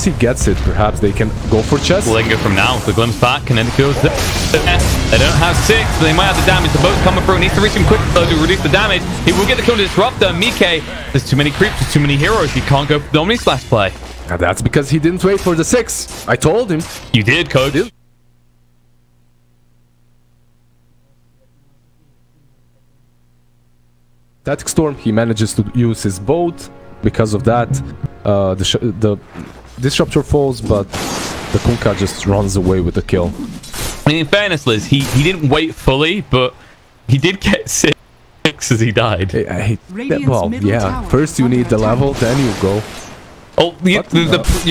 he gets it, perhaps they can go for chest. Well, they can go from now. The glimpse back, and then it goes there. They don't have 6, but they might have the damage. The boat's coming through. He needs to reach him quick though to reduce the damage. He will get the kill disruptor. Mike, there's too many creeps, there's too many heroes. He can't go for the Omni Slash play. And that's because he didn't wait for the 6. I told him. You did, Code. Static Storm, he manages to use his boat. Because of that, the Disruptor falls, but the Kunkka just runs away with the kill. I mean, in fairness, Liz, he didn't wait fully, but he did get 6 as he died. Well, yeah. First you need the level, then you go. Oh, you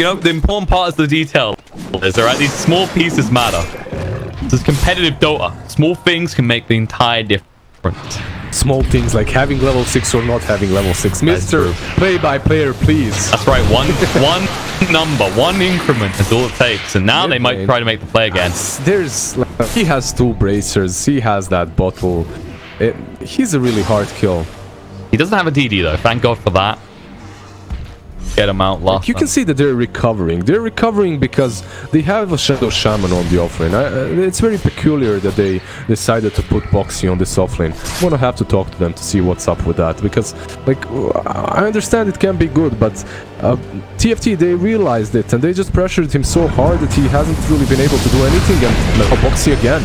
know, the important part is the detail. Is all right? These small pieces matter. This is competitive Dota. Small things can make the entire difference. Small things like having level 6 or not having level 6. Mr. Play-by-player, please. That's right. One number, one increment is all it takes. And now they might try to make the play again. He has 2 bracers. He has that bottle. He's a really hard kill. He doesn't have a DD though. Thank God for that. Get him out last. You can see that they're recovering. They're recovering because they have a Shadow Shaman on the offlane. It's very peculiar that they decided to put Boxy on this offlane. I'm gonna have to talk to them to see what's up with that, because, like, I understand it can be good, but TFT, they realized it and they just pressured him so hard that he hasn't really been able to do anything. And Boxy again.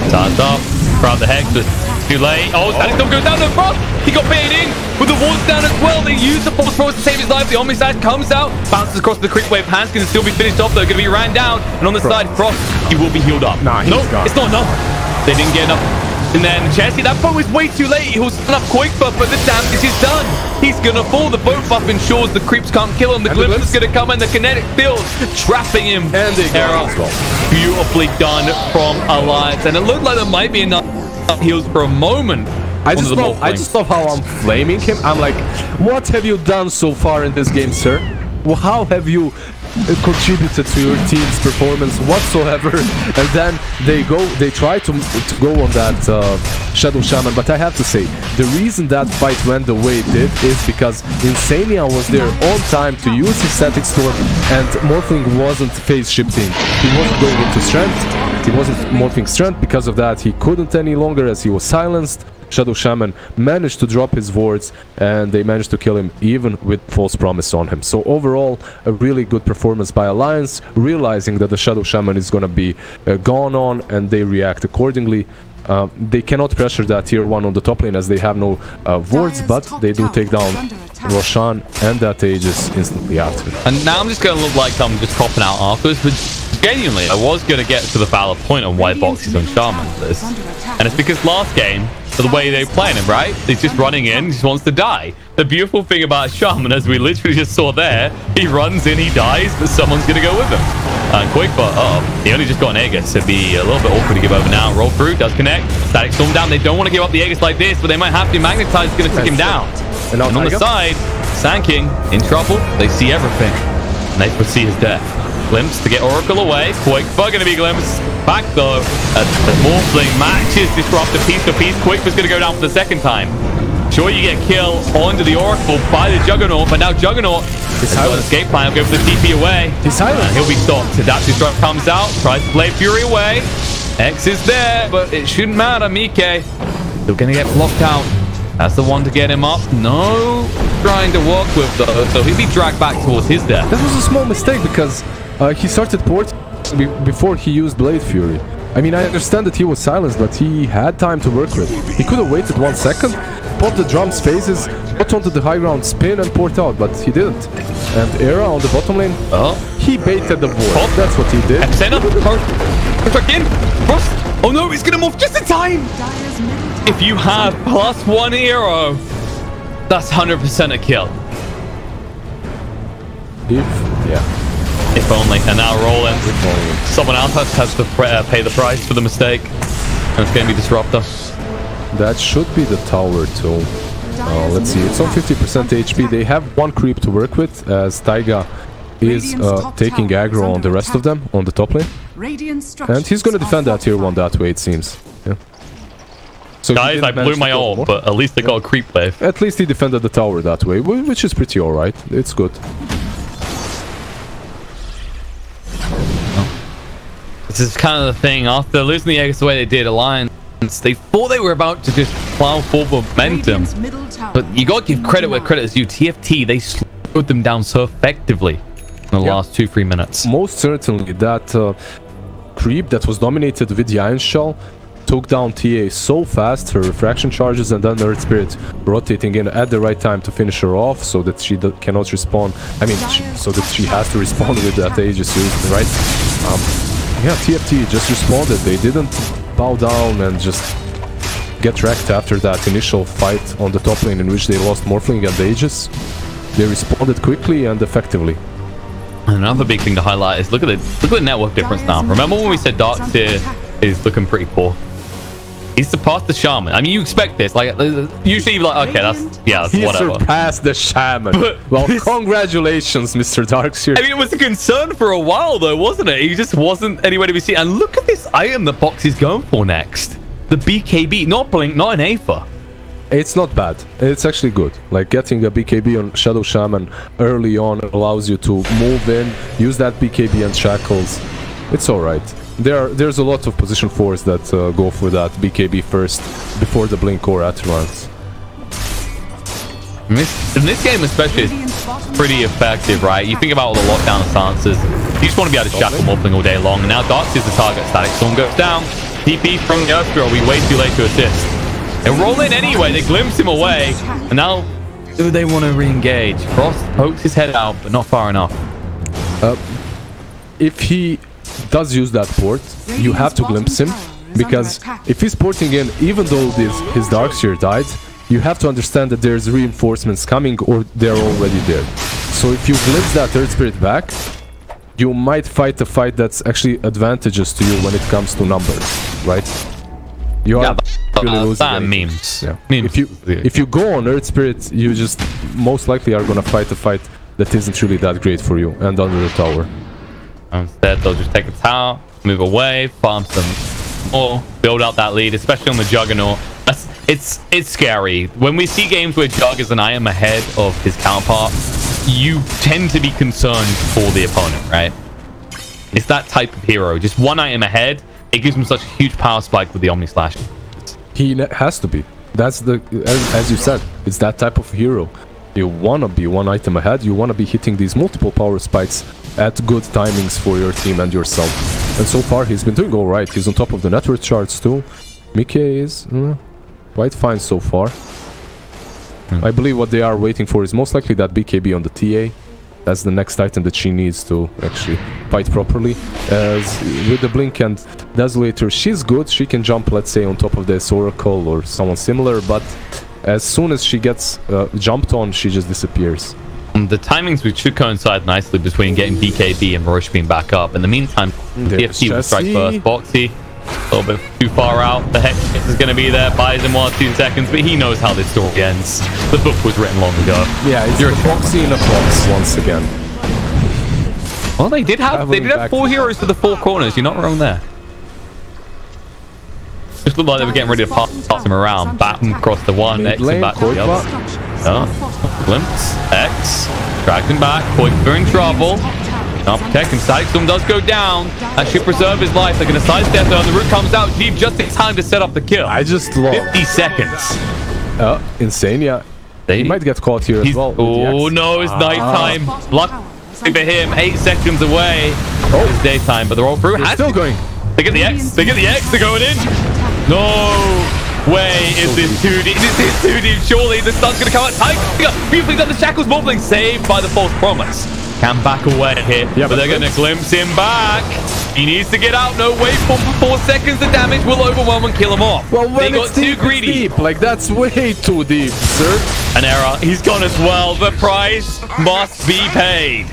Time's up. Crowd the Hex, but too late. Oh, Static Storm goes down the frost. He got baited in with the walls down as well. They use the Force Frost to save his life. The Omni Slash comes out, bounces across the creep wave. Hands can still be finished off though. Going to be ran down. And on the side, Frost, he will be healed up. Nah, no, it's not enough. They didn't get enough. And then Chessie, that boat was way too late. He was enough quick buff, but the damage is done. He's gonna fall. The boat buff ensures the creeps can't kill him. The glimpse is gonna come in. The kinetic field trapping him. And they got as well. Beautifully done from Alliance. And it looked like there might be enough heals for a moment. I just love how I'm flaming him. I'm like, what have you done so far in this game, sir? Well, how have you contributed to your team's performance whatsoever? And then they try to go on that Shadow Shaman, but I have to say, the reason that fight went the way it did is because Insania was there on time to use his Static Storm, and Morphling wasn't phase shifting. He wasn't going into strength. He wasn't morphing strength. Because of that, he couldn't any longer as he was silenced. Shadow Shaman managed to drop his wards, and they managed to kill him even with False Promise on him. So overall, a really good performance by Alliance, realizing that the Shadow Shaman is going to be gone on, and they react accordingly. They cannot pressure that tier 1 on the top lane as they have no wards, but they do take down Roshan and that Aegis instantly after. And now I'm just going to look like I'm just copping out afterwards, but genuinely, I was going to get to the valid point on why Boxy's on Shaman this. And it's because last game, the way they're playing him, right? He's just running in, he just wants to die. The beautiful thing about Shaman, as we literally just saw there, he runs in, he dies, but someone's going to go with him. And quick, but he only just got an Aegis, so it'd be a little bit awkward to give over now. Roll through, does connect. Static Storm down. They don't want to give up the Aegis like this, but they might have to. Magnetize is going to take him down. And on the side, Sand King in trouble. They see everything, and they foresee his death. Glimpse to get Oracle away. Quick, but going to be Glimpse back though. The Morphling matches Disruptor piece for piece. Quick was going to go down for the second time. Sure, you get kill onto the Oracle by the Juggernaut, but now Juggernaut has got an escape plan. He'll go for the TP away. He's silent. He'll be stopped. That Disrupt comes out, tries to play Fury away. X is there, but it shouldn't matter. Mike still going to get blocked out. That's the one to get him up. No trying to work with though, so he'll be dragged back towards his death. That was a small mistake because he started port before he used Blade Fury. I mean, I understand that he was silenced, but he had time to work with. He could have waited 1 second, popped the drums phases, got onto the high ground, spin and port out, but he didn't. And Era on the bottom lane, he baited the board. That's what he did. In. Oh no, he's gonna move just in time. If you have +1 hero, that's 100% a kill. If only. And now roll in. Someone else has to pay the price for the mistake. And it's going to be Disruptor. That should be the tower too. Let's see. It's on 50% HP. They have 1 creep to work with, as Taiga is taking aggro on the rest of them on the top lane. And he's going to defend that tier 1 that way, it seems. Yeah. So guys, I blew my ult, but at least they got a creep wave. At least he defended the tower that way, which is pretty alright. It's good. This is kind of the thing. After losing the eggs the way they did, Alliance, they thought they were about to just plow full momentum. But you got to give credit where credit is due. TFT, they slowed them down so effectively in the last 2-3 minutes. Most certainly, that creep that was dominated with the Iron Shell took down TA so fast, her refraction charges, and then Earth Spirit rotating in at the right time to finish her off so that she cannot respawn. I mean, so that she has to respawn with that Aegis used, right? Yeah, TFT just responded. They didn't bow down and just get wrecked after that initial fight on the top lane in which they lost Morphling and Aegis. They responded quickly and effectively. Another big thing to highlight is look at the network difference now. Remember when we said Darkseer is looking pretty poor? He surpassed the Shaman. I mean, you expect this. Like, usually you're like, okay, that's whatever. He surpassed the Shaman. Well, congratulations, Mr. Darkseer. I mean, it was a concern for a while, though, wasn't it? He just wasn't anywhere to be seen. And look at this item that Boxy's going for next. The BKB. Not Blink, not an Aether. It's not bad. It's actually good. Like, getting a BKB on Shadow Shaman early on allows you to move in, use that BKB and Shackles. It's alright. There's a lot of position 4s that go for that BKB first before the Blink or Atrance. In this game especially, it's pretty effective, right? You think about all the lockdown stances. You just want to be able to shackle Morphling all day long. And now Darkseer is the target. Static Storm goes down. TP from the Earth Drill. We way too late to assist. They roll in anyway. They glimpse him away. And now do they want to re-engage? Frost pokes his head out, but not far enough. If he does use that port, you have to glimpse him, because if he's porting in, even though his Darkseer died, you have to understand that there's reinforcements coming or they're already there. So if you glimpse that Earth Spirit back, you might fight a fight that's actually advantageous to you when it comes to numbers, right? You are really losing memes. Yeah. If you go on Earth Spirit, you just most likely are gonna fight a fight that isn't really that great for you and under the tower. Instead, they'll just take the tower, move away, farm some more, build out that lead, especially on the Juggernaut. It's scary. When we see games where Jug is an item ahead of his counterpart, you tend to be concerned for the opponent, right? It's that type of hero. Just one item ahead, it gives him such a huge power spike with the Omni Slash. He has to be. That's as you said, it's that type of hero. You want to be one item ahead, you want to be hitting these multiple power spikes at good timings for your team and yourself. And so far he's been doing alright. He's on top of the network charts too. Mickey is quite fine so far. I believe what they are waiting for is most likely that BKB on the TA. That's the next item that she needs to actually fight properly. As with the Blink and Desolator, she's good. She can jump, let's say, on top of this Oracle or someone similar, but as soon as she gets jumped on, she just disappears. The timings which should coincide nicely between getting BKB and Roche being back up. In the meantime, TFT will strike first. Boxy, a little bit too far out. The Hex is going to be there, buys him 1 or 2 seconds, but he knows how this story ends. The book was written long ago. Yeah, it's a Boxy in a box once again. Well, they did have 4 heroes to the 4 corners. You're not wrong there. Just looked like they were getting ready to pass him around. Bat him across the one, X and back to the other. Glimpse, X, dragged him back. Koiva in trouble. Now protect him. Static Storm does go down. That should preserve his life. They're going to sidestep though. The root comes out deep just in time to set up the kill. I just lost 50 seconds. Insane, yeah. He might get caught here as well. Oh no, it's nighttime. Lucky for him, 8 seconds away. It's daytime, but they're all through. They're still going. They get the X. They get the X. They're going in. No way is this too deep. This is too deep. Surely the stun's going to come out. Tiger beautifully done. The Shackles Morphling saved by the false promise. Can back away here, but they're going to glimpse him back. He needs to get out. No wave for 4 seconds. The damage will overwhelm and kill him off. Well, they got too greedy. Deep, like that's way too deep, sir. An error. He's gone as well. The price must be paid.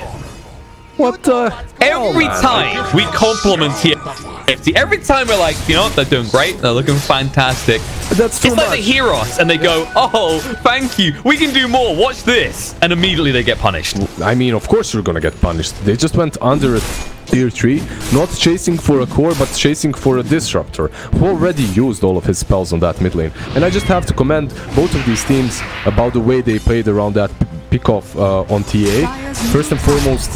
What the hell, Every time we compliment TFT, every time we're like, you know what, they're doing great, they're looking fantastic. That's too much. It's like they hear us and they go, oh, thank you, we can do more, watch this. And immediately they get punished. I mean, of course you're gonna get punished. They just went under a tier 3, not chasing for a core, but chasing for a disruptor, who already used all of his spells on that mid lane. And I just have to commend both of these teams about the way they played around that pick-off on TA. First and foremost,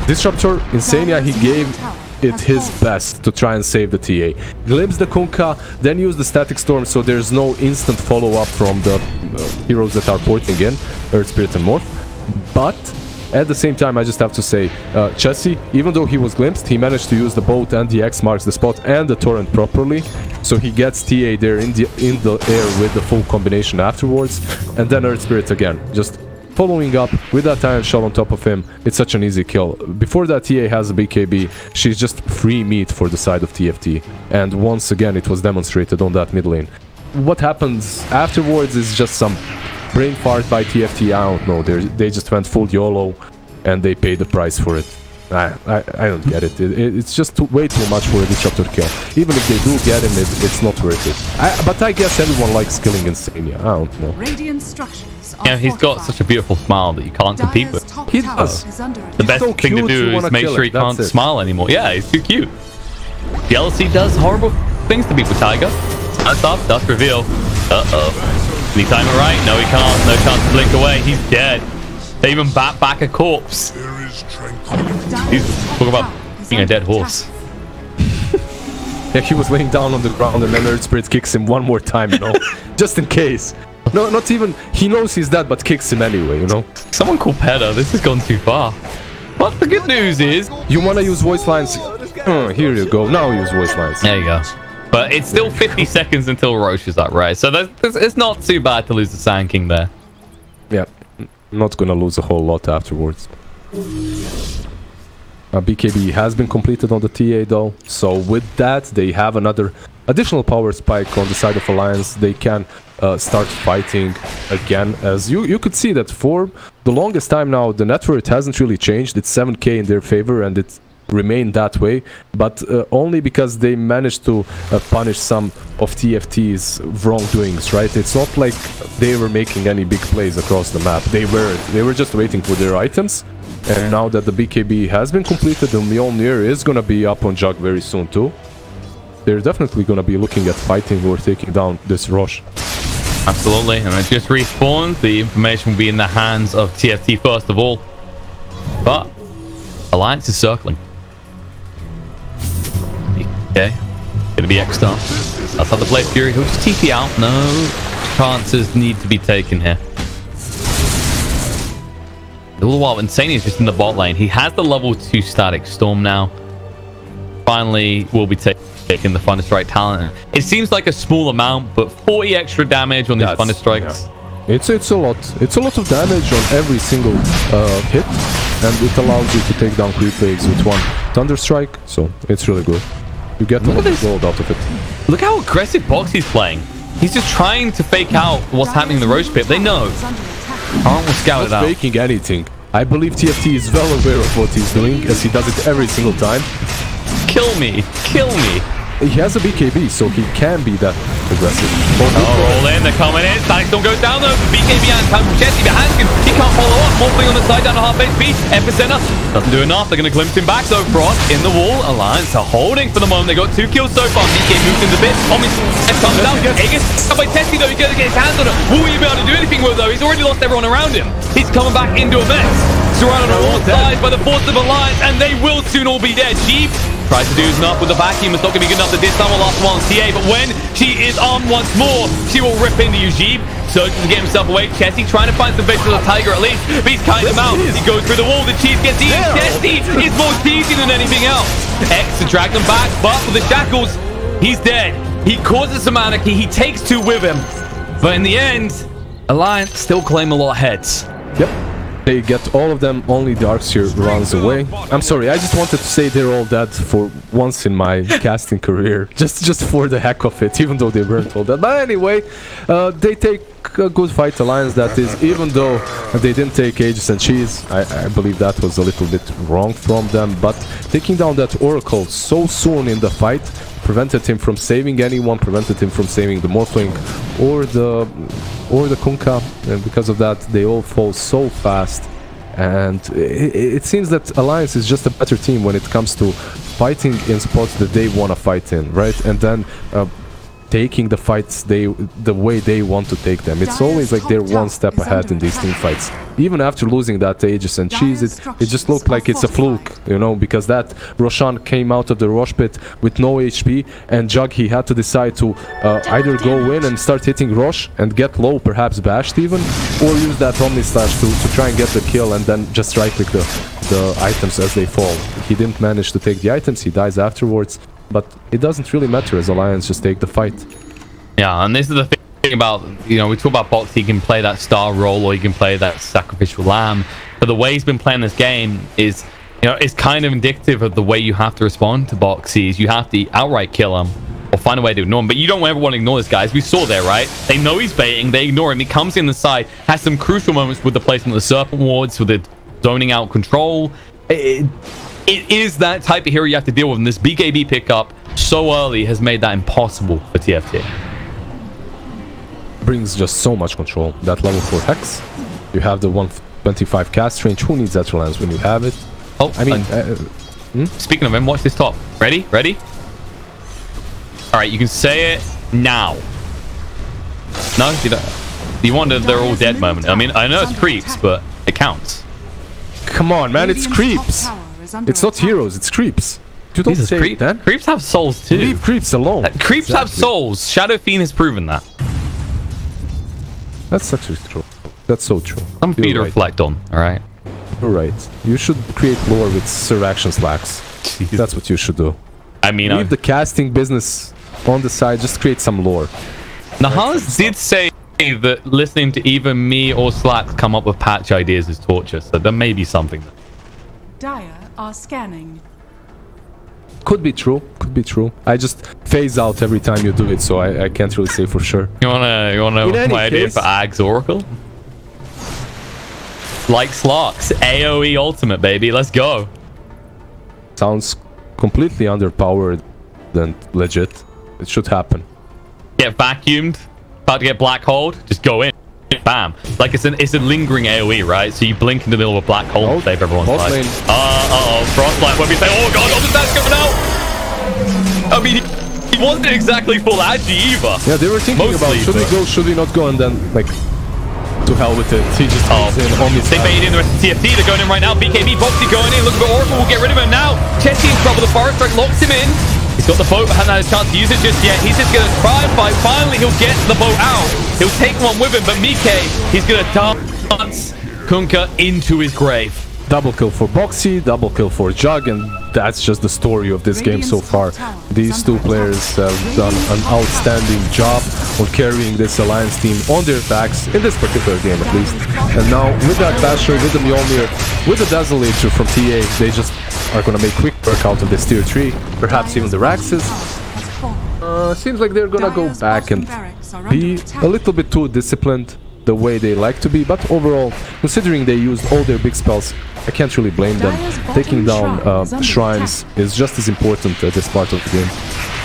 Disruptor, Insania, he gave it his best to try and save the TA. Glimpse the Kunkka, then use the Static Storm so there's no instant follow-up from the heroes that are porting in, Earth Spirit and Morph. But at the same time, I just have to say, Chessie, even though he was glimpsed, he managed to use the boat and the X marks the spot and the torrent properly. So he gets TA there in the air with the full combination afterwards. And then Earth Spirit again, just following up with that Iron Shell on top of him. It's such an easy kill. Before that TA has a BKB, she's just free meat for the side of TFT. And once again, it was demonstrated on that mid lane. What happens afterwards is just some brain fart by TFT, I don't know. They just went full YOLO and they paid the price for it. I don't get it. It's just way too much for a disruptor kill. Even if they do get him, it's not worth it. But I guess everyone likes killing Insania. I don't know. Yeah, he's got such a beautiful smile that you can't compete with. He does. The best thing to do is make sure he can't smile anymore. Yeah, he's too cute. DLC does horrible things to people, Tiger. That's up, that's reveal. Uh-oh. Can he time it right? No, he can't. No chance to blink away. He's dead. They even bat back a corpse. He's talking about being a dead horse. Yeah, he was laying down on the ground and then Earth Spirit kicks him one more time, you know? Just in case. No, not even... He knows he's dead, but kicks him anyway, you know? Someone called Peta. This has gone too far. But the good news is... You want to use voice lines? Here you go. Now use voice lines. There you go. But it's still 50 seconds until Roche is up, right? So it's not too bad to lose the Sand King there. Yeah, not gonna lose a whole lot afterwards. BKB has been completed on the TA though, so with that they have another additional power spike on the side of Alliance. They can start fighting again, as you could see that for the longest time now the net worth hasn't really changed. It's 7k in their favor and it's remained that way, but only because they managed to punish some of TFT's wrongdoings, right? It's not like they were making any big plays across the map. They were just waiting for their items, and now that the BKB has been completed, the Mjolnir is gonna be up on Jug very soon too. They're definitely gonna be looking at fighting or taking down this Roche. Absolutely, and it just respawned. The information will be in the hands of TFT first of all, but Alliance is circling. Okay, gonna be X-Star. That's how the play Fury. He'll just TP out. No chances need to be taken here. All the while, Insania is just in the bot lane. He has the level 2 Static Storm now. Finally, will be taking the Thunder Strike talent. It seems like a small amount, but 40 extra damage on these Thunder Strikes. Yeah. It's a lot. It's a lot of damage on every single hit, and it allows you to take down creep waves with one Thunder Strike. So it's really good. You get a lot of gold out of it. Look how aggressive Box he's playing. He's just trying to fake out what's happening in the Roche pit. They know. Aren't we scouted out? Not faking anything. I believe TFT is well aware of what he's doing, as he does it every single time. Kill me. Kill me. He has a BKB, so he can be that aggressive. Roll in, they're coming in. Static Storm goes down though. BKB and time from Chessie behind him. He can't follow up. Morphling on the side down to half HP. Epicenter doesn't do enough. They're going to glimpse him back though. Frost in the wall. Alliance are holding for the moment. They got 2 kills so far. BK moves in the bit. Omni comes down. Aegis by Tessie though. He's going to get his hands on it. Will he be able to do anything with though? He's already lost everyone around him. He's coming back into a mess. Surrounded on all sides by the force of Alliance, and they will soon all be dead. Jeep tries to do enough with the vacuum. It's not going to be good enough to disarm the last one on TA, but when she is armed once more, she will rip into you, Jeep. Surges to get himself away. Chessie trying to find some bits of the Tiger at least, but he's cutting him out. He goes through the wall. The Chief gets eaten. Chessie is more cheesy than anything else. X to drag them back, but for the shackles, he's dead. He causes some anarchy. He takes 2 with him, but in the end, Alliance still claim a lot of heads. Yep. They get all of them, only Darkseer runs away. I'm sorry, I just wanted to say they're all dead for once in my casting career. Just for the heck of it, even though they weren't all dead. But anyway, they take a good fight, Alliance that is, even though they didn't take Aegis and Cheese. I believe that was a little bit wrong from them, but taking down that Oracle so soon in the fight prevented him from saving anyone, prevented him from saving the Morphling or the Kunkka, and because of that they all fall so fast. And it seems that Alliance is just a better team when it comes to fighting in spots that they want to fight in, right? And then taking the fights the way they want to take them. It's always like they're one step ahead in these team fights. Even after losing that Aegis and Cheese, it just looked like it's a fluke, you know, because that Roshan came out of the Rosh pit with no HP, and Jug, he had to decide to either go in and start hitting Rosh and get low, perhaps bashed even, or use that Omni Slash to try and get the kill and then just right-click the items as they fall. He didn't manage to take the items, he dies afterwards. But it doesn't really matter as Alliance just take the fight. Yeah, and this is the thing about, you know, we talk about Box, he can play that star role or he can play that sacrificial lamb. But the way he's been playing this game is, you know, it's kind of indicative of the way you have to respond to Boxies. You have to outright kill him or find a way to ignore him. But you don't ever want to ignore this guy. As we saw there, right? They know he's baiting, they ignore him. He comes in the side, has some crucial moments with the placement of the Serpent Wards, with the zoning out control. It is that type of hero you have to deal with, and this BKB pickup so early has made that impossible for TFT. Brings just so much control. That level 4 Hex, you have the 125 cast range. Who needs that relance when you have it? Oh, I mean, speaking of him, watch this top. Ready? Ready? All right, you can say it now. No, you wanted they're all dead moment. I mean, I know it's creeps, but it counts. Come on, man, it's creeps. It's not heroes, it's creeps. You don't say that. Creeps have souls too. Leave creeps alone. Creeps have souls. Shadow Fiend has proven that. That's actually true. That's so true. Something for you to reflect on, alright? You're right. You should create lore with Sir Action Slacks. That's what you should do. I mean, leave the casting business on the side, just create some lore. Nahaz did say that listening to either me or Slacks come up with patch ideas is torture, so there may be something there. Dire are scanning. Could be true. Could be true. I just phase out every time you do it, so I can't really say for sure. You wanna know my idea for Ag's Oracle? Like Slacks, AoE ultimate, baby. Let's go. Sounds completely underpowered and legit. It should happen. Get vacuumed. About to get black holed. Just go in. Bam. Like it's a lingering AoE, right? So you blink in the middle of a black hole and save everyone's life. Frostlight when we say, oh god, that's coming out! I mean, he wasn't exactly full agi either. Yeah, they were thinking about, should we go, should we not go, and then, like, to hell with it. He just in on his They bait in the rest of TFT, they're going in right now. BKB, Boxy going in, look at Oracle, will get rid of him now. Chesty in trouble, the Forest Strike locks him in. He's got the boat, but hasn't had a chance to use it just yet. He's just going to try and fight. Finally, he'll get the boat out. He'll take one with him, but Mike, he's going to dance Kunkka into his grave. Double kill for Boxy, double kill for Jug, and that's just the story of this game so far. These two players have done an outstanding job on carrying this Alliance team on their backs, in this particular game at least. And now, with that Basher, with the Mjolnir, with the Desolator from TA, they just are going to make quick work out of this tier 3, perhaps even the Raxes. Seems like they're going to go back and be a little bit too disciplined the way they like to be, but overall, considering they used all their big spells, I can't really blame them. Taking down shrines is just as important at this part of the game.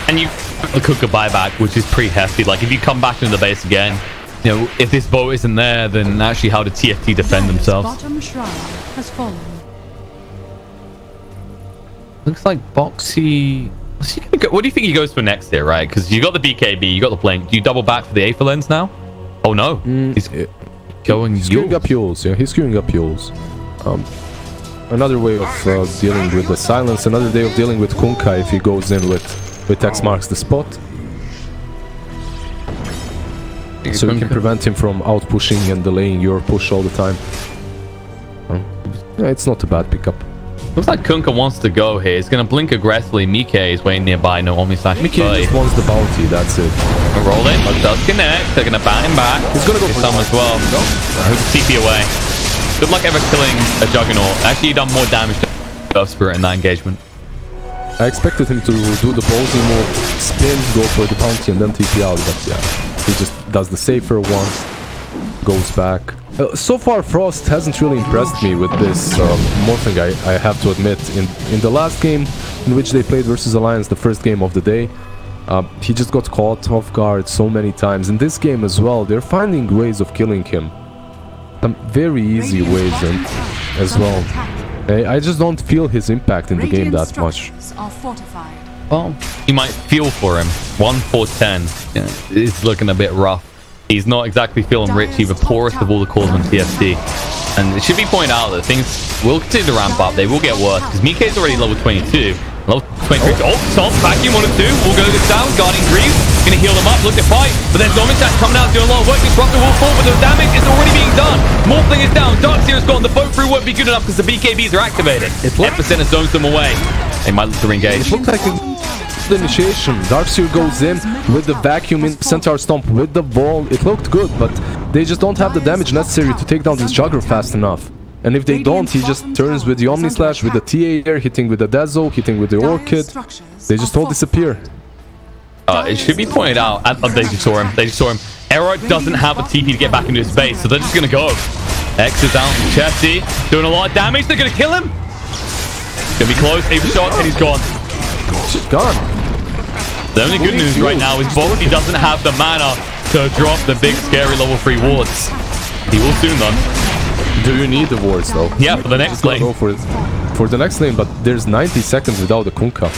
And you the Kunkka buyback, which is pretty hefty. Like, if you come back into the base again, you know, if this boat isn't there, then actually how did TFT defend themselves? Bottom shrine has fallen. Looks like Boxy... What do you think he goes for next here, right? Because you got the BKB, you got the Blink. Do you double back for the Aether Lens now? Oh no, he's going He's queuing up Yules, yeah, he's queuing up Yules. Another way of dealing with the silence, another day of dealing with Kunkka if he goes in with X marks the spot. So you can prevent him from out-pushing and delaying your push all the time. Yeah, it's not a bad pickup. Looks like Kunkka wants to go here. He's going to blink aggressively. Mike is waiting nearby. No Omni Slash. Mike just wants the bounty, that's it. Roll in. Does connect. They're going to bat him back. He's going to go for some as well. TP away. Good luck ever killing a Juggernaut. Actually, he done more damage to Earth Spirit in that engagement. I expected him to do the ballsy move, spin, go for the bounty, and then TP out, but yeah, he just does the safer one, goes back. So far, Frost hasn't really impressed me with this morphing, I have to admit. In the last game in which they played versus Alliance, the first game of the day, he just got caught off guard so many times. In this game as well, they're finding ways of killing him. Some very easy ways as well. I just don't feel his impact in the game that much. Well, you might feel for him. 1-4-10. Yeah, it's looking a bit rough. He's not exactly feeling rich. He's the poorest of all the cores on TFT. And it should be pointed out that things will continue to ramp up. They will get worse because Mike's already level 22. Level 23. Oh, stop. Vacuum 1 and 2. We'll go this down. Guarding Greaves. Gonna heal them up. Look to fight. But then Dominstack coming out doing a lot of work. Disrupt the wall fall, but the damage is already being done. Morphling is down. Darkseer's gone. The boat through won't be good enough because the BKBs are activated. 10% has zones them away. They might look to re-engage. It looks like the initiation. Darkseer goes in with the vacuum in Centaur Stomp with the ball. It looked good, but they just don't have the damage necessary to take down this Jugger fast enough. And if they don't, he just turns with the Omni Slash, with the TA air, hitting with the Dazzle, hitting with the Orchid. They just all disappear. It should be pointed out. They just saw him. They just saw him. Arrow doesn't have a TP to get back into his base, so they're just going to go. X is down. Chesty doing a lot of damage. They're going to kill him. Gonna be close. Aim shot, and he's gone. She's gone. The only good news right now is Boxy doesn't have the mana to drop the big, scary level 3 wards. He will soon, though. Do you need the wards, though? Yeah, for the next lane. Go for it. For the next lane, but there's 90 seconds without the Kunkka.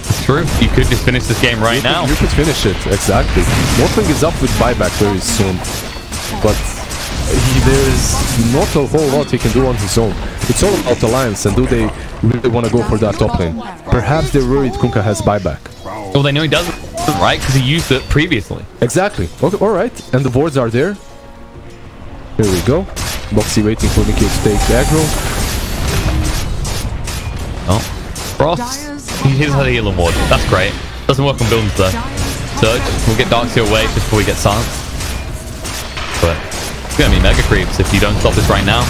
It's true. You could just finish this game right now. You could finish it, exactly. Morphling is up with buyback very soon, but there's not a whole lot he can do on his own. It's all about Alliance, and do they really want to go for that top lane? Perhaps they're worried Kunkka has buyback. Well, they know he doesn't, right? Because he used it previously. Exactly. Okay, alright. And the wards are there. Here we go. Boxy waiting for Nikkei to take the aggro. Oh. Frost. He has a healing ward. That's great. Doesn't work on buildings though. Surge. We'll get Darkseer away just before we get silenced. But it's going to be mega creeps if you don't stop this right now.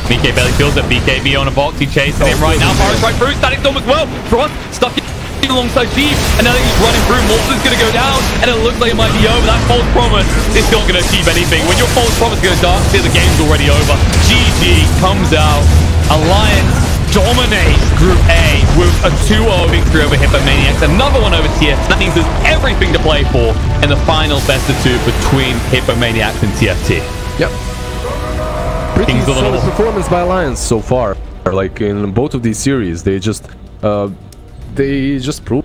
BK barely feels it. BKB on a box. He chasing him right now. Pyro's right through. Static Storm as well. Frost stuck alongside Jeep. And now he's running through. Morphin's going to go down. And it looks like it might be over. That false promise is not going to achieve anything. When your false promise goes Darkseer, the game's already over. GG comes out. Alliance dominate Group A with a 2-0 victory over Hippomaniacs. Another one over TF. That means there's everything to play for in the final best of 2 between Hippomaniacs and TFT. Yep. Pretty solid performance by Alliance so far. Like in both of these series, they just proved